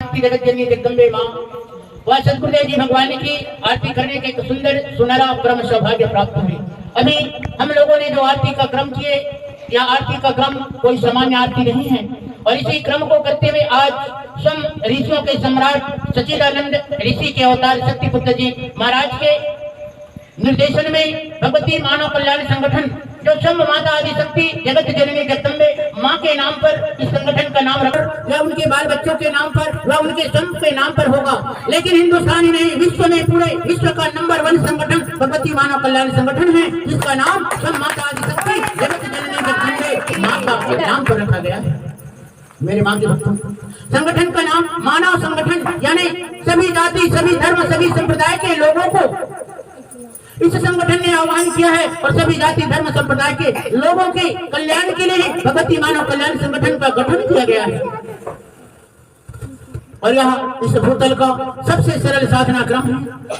जगत जननी जगदम्बे माँ वह सदगुरुदेव जी भगवान की आरती करने के एक सुंदर सुनहरा क्रम सौभाग्य प्राप्त हुई। अभी हम लोगों ने जो आरती का क्रम किए, यह आरती का क्रम कोई सामान्य आरती नहीं है और इसी क्रम को करते हुए आज स्वयं ऋषियों के सम्राट सच्चिदानंद ऋषि के अवतार शक्तिपुत्र जी महाराज के निर्देशन में भगवती मानव कल्याण संगठन जो स्वयं माता आदि शक्ति जगत जननी जगदम्बे माँ के नाम पर इस संगठन का नाम रखा, वह उनके बाल बच्चों के नाम पर, वह उनके संत के नाम पर होगा। लेकिन हिंदुस्तान ही नहीं, विश्व में पूरे विश्व का नंबर 1 संगठन भगवती मानव कल्याण संगठन है, जिसका नाम स्वयं माता आदि शक्ति जगत जननी जगदम्बे माँ का नाम पर रखा गया है। मेरे माँ के भक्तों, संगठन का नाम मानव संगठन, यानी सभी जाति, सभी धर्म, सभी संप्रदाय के लोगों को इस संगठन ने आह्वान किया है और सभी जाति धर्म संप्रदाय के लोगों के कल्याण के लिए भगवती मानव कल्याण संगठन का गठन किया गया है। और यह इस भूतल का सबसे सरल साधना क्रम है।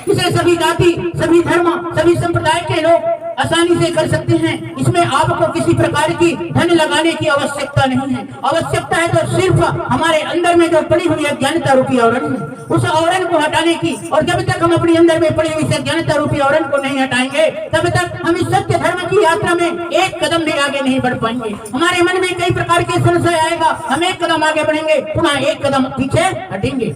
इसे सभी जाति, सभी धर्म, सभी संप्रदाय के लोग आसानी से कर सकते हैं। इसमें आपको किसी प्रकार की धन लगाने की आवश्यकता नहीं है। आवश्यकता है तो सिर्फ हमारे अंदर में जो पड़ी हुई अज्ञानता रूपी आवरण है, उस आवरण को हटाने की। और जब तक हम अपने अंदर में पड़ी हुई अज्ञानता रूपी आवरण को नहीं हटाएंगे, तब तक हम इस सत्य धर्म की यात्रा में एक कदम भी आगे नहीं बढ़ पाएंगे। हमारे मन में कई प्रकार के संशय आएगा, हम एक कदम आगे बढ़ेंगे, पुनः एक कदम पीछे हटेंगे।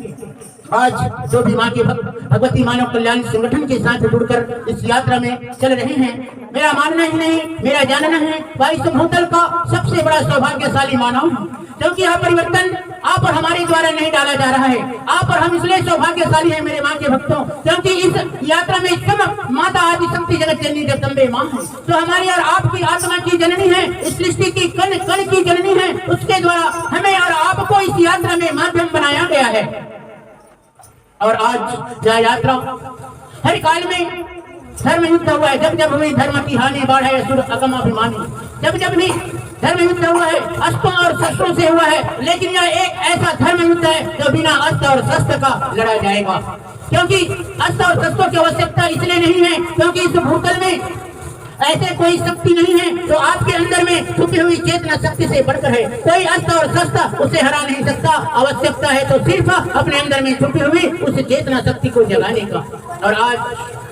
आज जो भी माँ के भक्त भगवती मानव कल्याण संगठन के साथ जुड़कर इस यात्रा में चल रहे हैं, मेरा मानना ही नहीं, मेरा जानना है वह इस भूतल का सबसे बड़ा सौभाग्यशाली मानव है, क्योंकि यह परिवर्तन आप और हमारे द्वारा नहीं डाला जा रहा है। आप और हम इसलिए सौभाग्यशाली हैं मेरे माँ के भक्तों, क्योंकि इस यात्रा में स्वयं माता आदि शक्ति जगत जननी जगदम्बे माँ है, तो हमारी और आपकी आत्मा की जननी है, इस सृष्टि की कण कण की जननी है। उसके द्वारा हमें और आपको इस यात्रा में माध्यम बनाया गया है। और आज यह यात्रा हर काल में धर्म युद्ध हुआ है। जब जब हुई धर्म की हानि बढ़े असुर अगम अभिमानी, जब जब भी धर्म युद्ध हुआ है, अस्त्रों और शस्त्रों से हुआ है, लेकिन यह एक ऐसा धर्म युद्ध है जो बिना अस्त्र और शस्त्र का लड़ा जाएगा। क्योंकि अस्त्र और शस्त्रों की आवश्यकता इसलिए नहीं है क्योंकि इस भूतल में ऐसे कोई शक्ति नहीं है जो आपके अंदर में छुपी हुई चेतना शक्ति से बढ़कर है। कोई अस्त्र और शस्त्र उसे हरा नहीं सकता। आवश्यकता है तो सिर्फ अपने अंदर में छुपी हुई उस चेतना शक्ति को जगाने का। और आज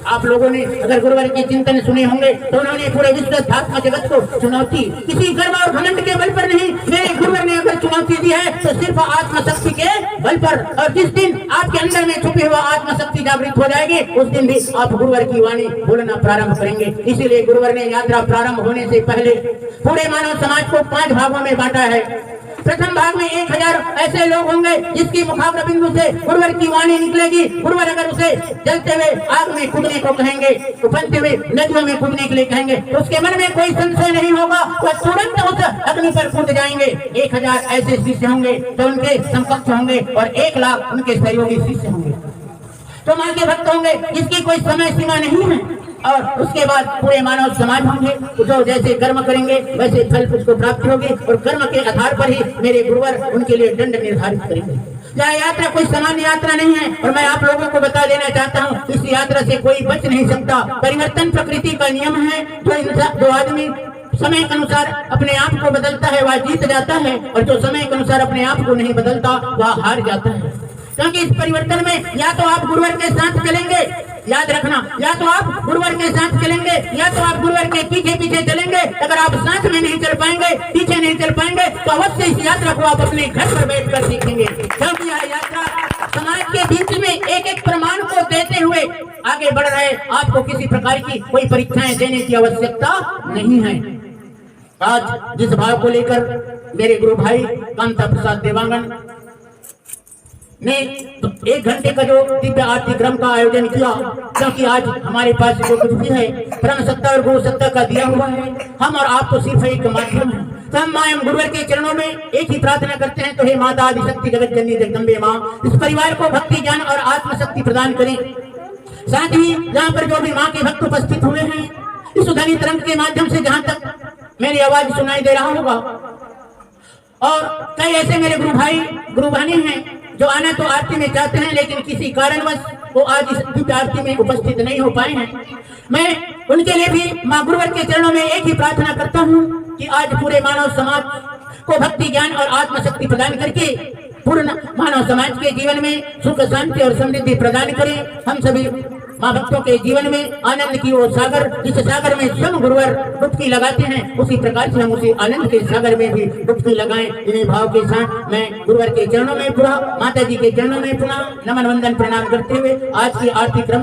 आप लोगों ने अगर गुरुवर के चिंतन सुने होंगे तो उन्होंने पूरे विश्व अध्यात्म जगत को चुनौती किसी गर्व और घमंड के बल पर नहीं, मेरे गुरुवर ने अगर चुनौती दी है तो सिर्फ आत्मशक्ति के बल पर। और जिस दिन आपके अंदर में छुपी हुआ आत्मशक्ति जागृत हो जाएगी, उस दिन भी आप गुरुवर की वाणी बोलना प्रारंभ करेंगे। इसीलिए गुरुवर ने यात्रा प्रारंभ होने से पहले पूरे मानव समाज को 5 भागों में बांटा है। प्रथम भाग में 1000 ऐसे लोग होंगे जिसकी मुखाग्र बिंदु से गुरुवर की वाणी निकलेगी। गुरुवर अगर उसे जलते हुए आग में कूदने को कहेंगे, उफनते हुए नदियों में कूदने के लिए कहेंगे, तो उसके मन में कोई संशय नहीं होगा, वह तुरंत उस अग्नि पर कूद जाएंगे। 1000 ऐसे शिष्य होंगे जो उनके समकक्ष होंगे और 1 लाख उनके सहयोगी शिष्य होंगे, तो माँ के भक्त होंगे, इसकी कोई समय सीमा नहीं है। और उसके बाद पूरे मानव समाज होंगे जो जैसे कर्म करेंगे वैसे फल उसको प्राप्ति होगी और कर्म के आधार पर ही मेरे गुरुवर उनके लिए दंड निर्धारित करेंगे। यह यात्रा कोई सामान्य यात्रा नहीं है और मैं आप लोगों को बता देना चाहता हूँ, इस यात्रा से कोई बच नहीं सकता। परिवर्तन प्रकृति का नियम है। जो आदमी समय के अनुसार अपने आप को बदलता है वह जीत जाता है, और जो समय के अनुसार अपने आप को नहीं बदलता वह हार जाता है। क्योंकि इस परिवर्तन में या तो आप गुरुवर के साथ चलेंगे, याद रखना, या तो आप गुरुवर के साथ चलेंगे या तो आप गुरुवर के पीछे पीछे चलेंगे। अगर आप साथ में नहीं चल पाएंगे, पीछे नहीं चल पाएंगे, तो अवश्य इस यात्रा को आप अपने घर पर बैठकर सीखेंगे। क्योंकि यह यात्रा समाज के बीच में एक एक प्रमाण को देते हुए आगे बढ़ रहे। आपको किसी प्रकार की कोई परीक्षाएं देने की आवश्यकता नहीं है। आज जिस भाव को लेकर मेरे गुरु भाई कांता प्रसाद देवांगन ने 1 घंटे का जो दिव्य आरती क्रम का आयोजन किया, क्योंकि आज हमारे पास जो कुछ भी है परम सत्ता और गुरु सत्ता का दिया हुआ है, हम और आप तो सिर्फ एक माध्यम है। तो हम मां गुरुवर के चरणों में एक ही प्रार्थना करते हैं, तो हे माता आदि शक्ति जगत जननी जगदम्बे माँ, इस परिवार को भक्ति ज्ञान और आत्मशक्ति प्रदान करें। साथ ही यहाँ पर जो भी माँ के भक्त उपस्थित हुए हैं, इस ध्वनि तरंग के माध्यम से जहाँ तक मेरी आवाज सुनाई दे रहा होगा, और कई ऐसे मेरे गुरु भाई गुरु बहने हैं जो आना तो आरती में चाहते हैं, लेकिन किसी कारणवश वो आज इस दिव्य आरती में उपस्थित नहीं हो पाए हैं। मैं उनके लिए भी मां गुरुवर के चरणों में एक ही प्रार्थना करता हूं कि आज पूरे मानव समाज को भक्ति ज्ञान और आत्मशक्ति प्रदान करके पूर्ण मानव समाज के जीवन में सुख शांति और समृद्धि प्रदान करें। हम सभी माँ भक्तों के जीवन में आनंद की वो सागर, जिस सागर में सब गुरुवर डुबकी लगाते हैं, उसी प्रकार से हम उसी आनंद के सागर में भी डुबकी लगाएं। इन्हीं भाव के साथ मैं गुरुवर के चरणों में पुनः, माता जी के चरणों में पुनः नमन वंदन प्रणाम करते हुए आज की आरती क्रम